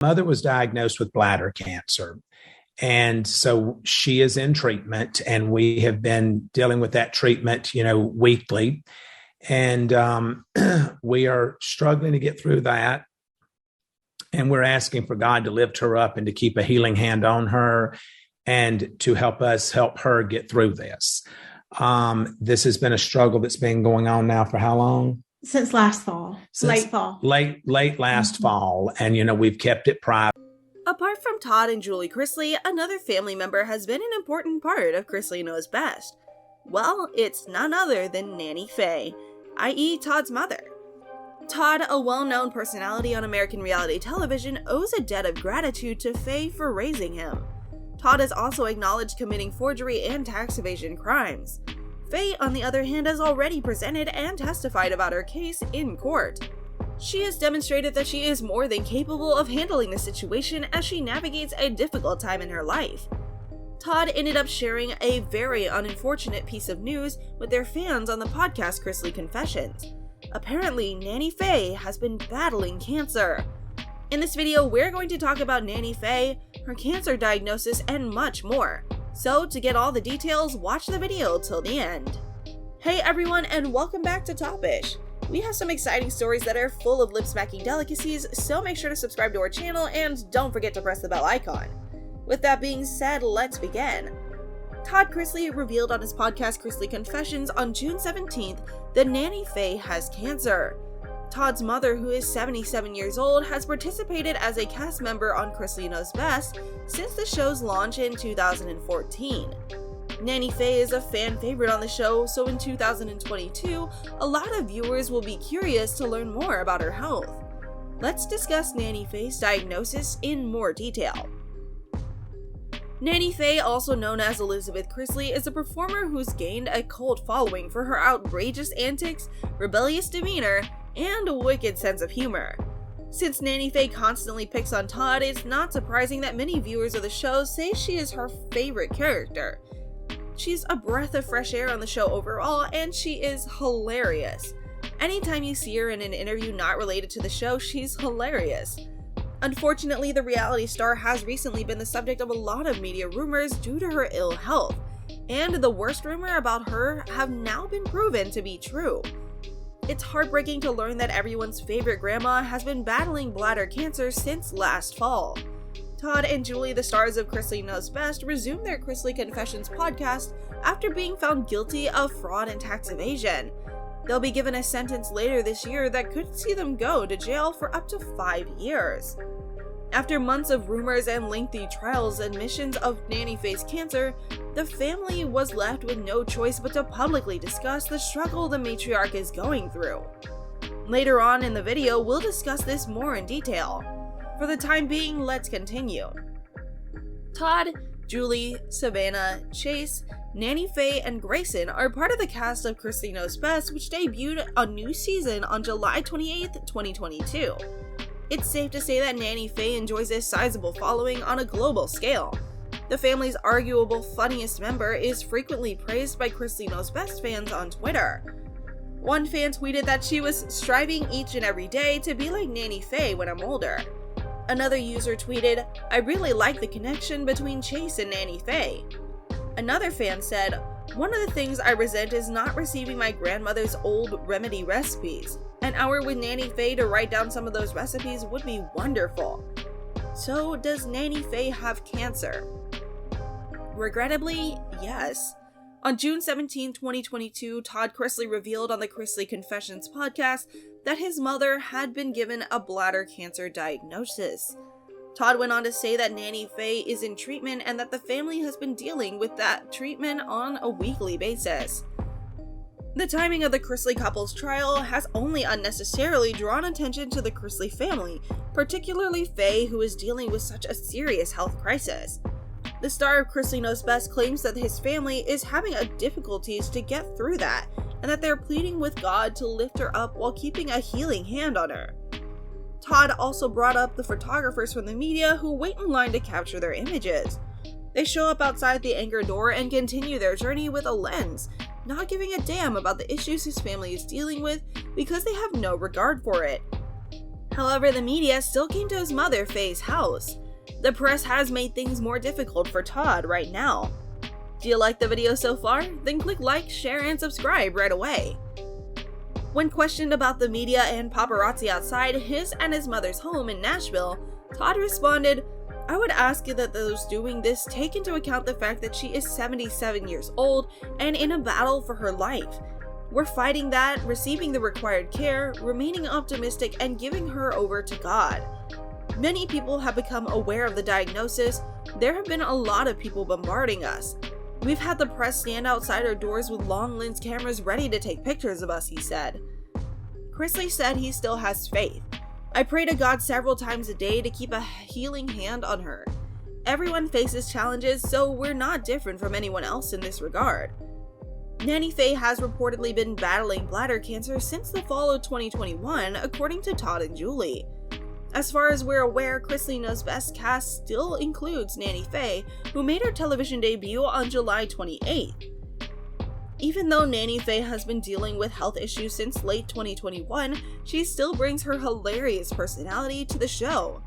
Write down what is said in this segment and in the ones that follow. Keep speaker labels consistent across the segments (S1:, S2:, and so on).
S1: Mother was diagnosed with bladder cancer. And so she is in treatment, and we have been dealing with that treatment, weekly. And we are struggling to get through that. And we're asking for God to lift her up and to keep a healing hand on her and to help us help her get through this. This has been a struggle that's been going on now for how long?
S2: Since last fall. Late fall.
S1: Late last fall. And, we've kept it private.
S3: Apart from Todd and Julie Chrisley, another family member has been an important part of Chrisley Knows Best. Well, it's none other than Nanny Faye, i.e. Todd's mother. Todd, a well-known personality on American reality television, owes a debt of gratitude to Faye for raising him. Todd has also acknowledged committing forgery and tax evasion crimes. Faye, on the other hand, has already presented and testified about her case in court. She has demonstrated that she is more than capable of handling the situation as she navigates a difficult time in her life. Todd ended up sharing a very unfortunate piece of news with their fans on the podcast Chrisley Confessions. Apparently, Nanny Faye has been battling cancer. In this video, we're going to talk about Nanny Faye, her cancer diagnosis, and much more. So, to get all the details, watch the video till the end. Hey everyone, and welcome back to Topish. We have some exciting stories that are full of lip-smacking delicacies, so make sure to subscribe to our channel and don't forget to press the bell icon. With that being said, let's begin. Todd Chrisley revealed on his podcast Chrisley Confessions on June 17th that Nanny Faye has cancer. Todd's mother, who is 77 years old, has participated as a cast member on Chrisley Knows Best since the show's launch in 2014. Nanny Faye is a fan favorite on the show, so in 2022, a lot of viewers will be curious to learn more about her health. Let's discuss Nanny Faye's diagnosis in more detail. Nanny Faye, also known as Elizabeth Chrisley, is a performer who's gained a cult following for her outrageous antics, rebellious demeanor, and a wicked sense of humor. Since Nanny Faye constantly picks on Todd, it's not surprising that many viewers of the show say she is her favorite character. She's a breath of fresh air on the show overall, and she is hilarious. Anytime you see her in an interview not related to the show, she's hilarious. Unfortunately, the reality star has recently been the subject of a lot of media rumors due to her ill health, and the worst rumor about her have now been proven to be true. It's heartbreaking to learn that everyone's favorite grandma has been battling bladder cancer since last fall. Todd and Julie, the stars of Chrisley Knows Best, resumed their Chrisley Confessions podcast after being found guilty of fraud and tax evasion. They'll be given a sentence later this year that could see them go to jail for up to 5 years. After months of rumors and lengthy trials and admissions of Nanny Faye's cancer, the family was left with no choice but to publicly discuss the struggle the matriarch is going through. Later on in the video, we'll discuss this more in detail. For the time being, let's continue. Todd, Julie, Savannah, Chase, Nanny Faye, and Grayson are part of the cast of Chrisley Knows Best, which debuted a new season on July 28th, 2022. It's safe to say that Nanny Faye enjoys a sizable following on a global scale. The family's arguable funniest member is frequently praised by Chrisley Knows Best fans on Twitter. One fan tweeted that she was striving each and every day to be like Nanny Faye when I'm older. Another user tweeted, "I really like the connection between Chase and Nanny Faye." Another fan said, "One of the things I resent is not receiving my grandmother's old remedy recipes. An hour with Nanny Faye to write down some of those recipes would be wonderful." So, does Nanny Faye have cancer? Regrettably, yes. On June 17, 2022, Todd Chrisley revealed on the Chrisley Confessions podcast that his mother had been given a bladder cancer diagnosis. Todd went on to say that Nanny Faye is in treatment and that the family has been dealing with that treatment on a weekly basis. The timing of the Chrisley couple's trial has only unnecessarily drawn attention to the Chrisley family, particularly Faye, who is dealing with such a serious health crisis. The star of Chrisley Knows Best claims that his family is having difficulties to get through that, and that they're pleading with God to lift her up while keeping a healing hand on her. Todd also brought up the photographers from the media who wait in line to capture their images. They show up outside the anchor door and continue their journey with a lens, not giving a damn about the issues his family is dealing with because they have no regard for it. However, the media still came to his mother, Faye's house. The press has made things more difficult for Todd right now. Do you like the video so far? Then click like, share, and subscribe right away. When questioned about the media and paparazzi outside his and his mother's home in Nashville, Todd responded, "I would ask that those doing this take into account the fact that she is 77 years old and in a battle for her life. We're fighting that, receiving the required care, remaining optimistic, and giving her over to God. Many people have become aware of the diagnosis. There have been a lot of people bombarding us. We've had the press stand outside our doors with long lens cameras ready to take pictures of us," he said. Chrisley said he still has faith. "I pray to God several times a day to keep a healing hand on her. Everyone faces challenges, so we're not different from anyone else in this regard." Nanny Faye has reportedly been battling bladder cancer since the fall of 2021, according to Todd and Julie. As far as we're aware, Chrisley Knows' best cast still includes Nanny Faye, who made her television debut on July 28th. Even though Nanny Faye has been dealing with health issues since late 2021, she still brings her hilarious personality to the show.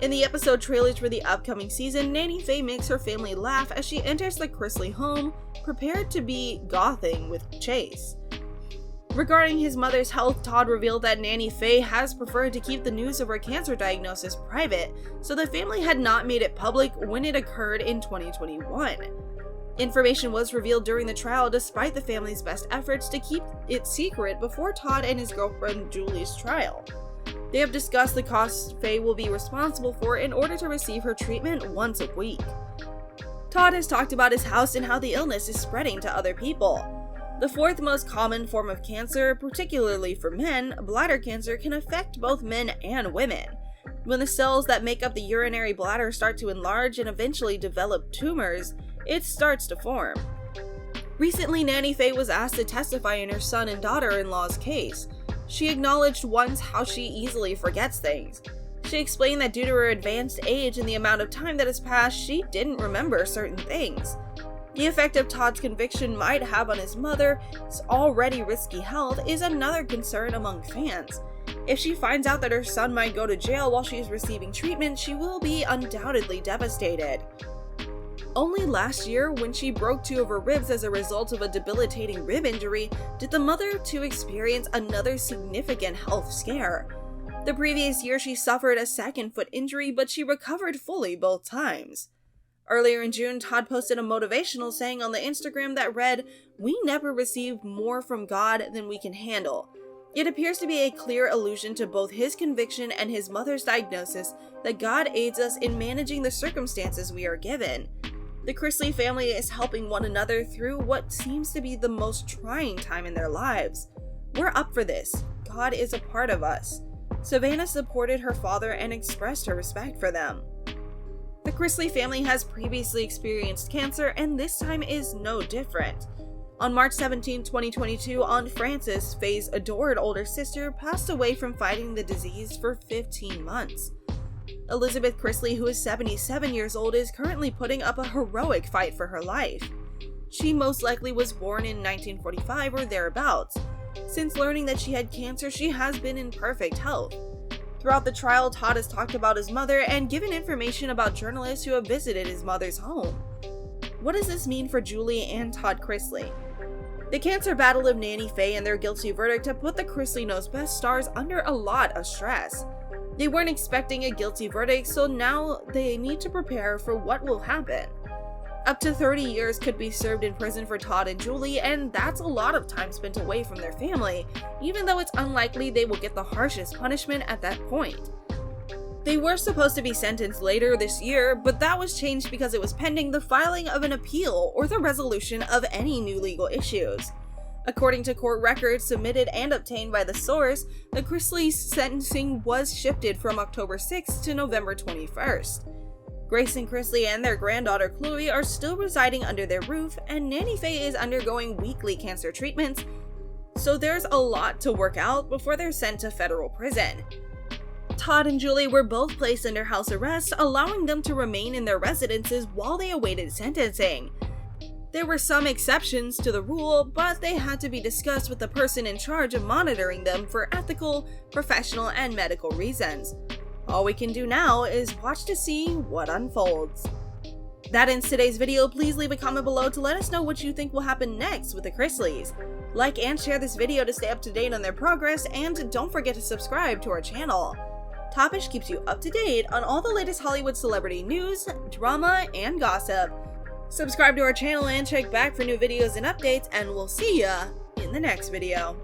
S3: In the episode trailers for the upcoming season, Nanny Faye makes her family laugh as she enters the Chrisley home, prepared to be gothing with Chase. Regarding his mother's health, Todd revealed that Nanny Faye has preferred to keep the news of her cancer diagnosis private, so the family had not made it public when it occurred in 2021. Information was revealed during the trial despite the family's best efforts to keep it secret before Todd and his girlfriend Julie's trial. They have discussed the costs Faye will be responsible for in order to receive her treatment once a week. Todd has talked about his house and how the illness is spreading to other people. The fourth most common form of cancer, particularly for men, bladder cancer, can affect both men and women. When the cells that make up the urinary bladder start to enlarge and eventually develop tumors, it starts to form. Recently, Nanny Faye was asked to testify in her son and daughter-in-law's case. She acknowledged once how she easily forgets things. She explained that due to her advanced age and the amount of time that has passed, she didn't remember certain things. The effect of Todd's conviction might have on his mother's already risky health is another concern among fans. If she finds out that her son might go to jail while she is receiving treatment, she will be undoubtedly devastated. Only last year, when she broke 2 of her ribs as a result of a debilitating rib injury, did the mother to experience another significant health scare. The previous year, she suffered a second foot injury, but she recovered fully both times. Earlier in June, Todd posted a motivational saying on the Instagram that read, "We never received more from God than we can handle." It appears to be a clear allusion to both his conviction and his mother's diagnosis that God aids us in managing the circumstances we are given. The Chrisley family is helping one another through what seems to be the most trying time in their lives. "We're up for this. God is a part of us." Savannah supported her father and expressed her respect for them. The Chrisley family has previously experienced cancer, and this time is no different. On March 17, 2022, Aunt Frances, Faye's adored older sister, passed away from fighting the disease for 15 months. Elizabeth Chrisley, who is 77 years old, is currently putting up a heroic fight for her life. She most likely was born in 1945 or thereabouts. Since learning that she had cancer, she has been in perfect health. Throughout the trial, Todd has talked about his mother and given information about journalists who have visited his mother's home. What does this mean for Julie and Todd Chrisley? The cancer battle of Nanny Faye and their guilty verdict have put the Chrisley Knows best stars under a lot of stress. They weren't expecting a guilty verdict, so now they need to prepare for what will happen. Up to 30 years could be served in prison for Todd and Julie, and that's a lot of time spent away from their family, even though it's unlikely they will get the harshest punishment at that point. They were supposed to be sentenced later this year, but that was changed because it was pending the filing of an appeal or the resolution of any new legal issues. According to court records submitted and obtained by the source, the Chrisley's sentencing was shifted from October 6th to November 21st. Grayson Chrisley and their granddaughter Chloe are still residing under their roof, and Nanny Faye is undergoing weekly cancer treatments, so there's a lot to work out before they're sent to federal prison. Todd and Julie were both placed under house arrest, allowing them to remain in their residences while they awaited sentencing. There were some exceptions to the rule, but they had to be discussed with the person in charge of monitoring them for ethical, professional, and medical reasons. All we can do now is watch to see what unfolds. That ends today's video. Please leave a comment below to let us know what you think will happen next with the Chrisleys. Like and share this video to stay up to date on their progress, and don't forget to subscribe to our channel. Topish keeps you up to date on all the latest Hollywood celebrity news, drama, and gossip. Subscribe to our channel and check back for new videos and updates, and we'll see ya in the next video.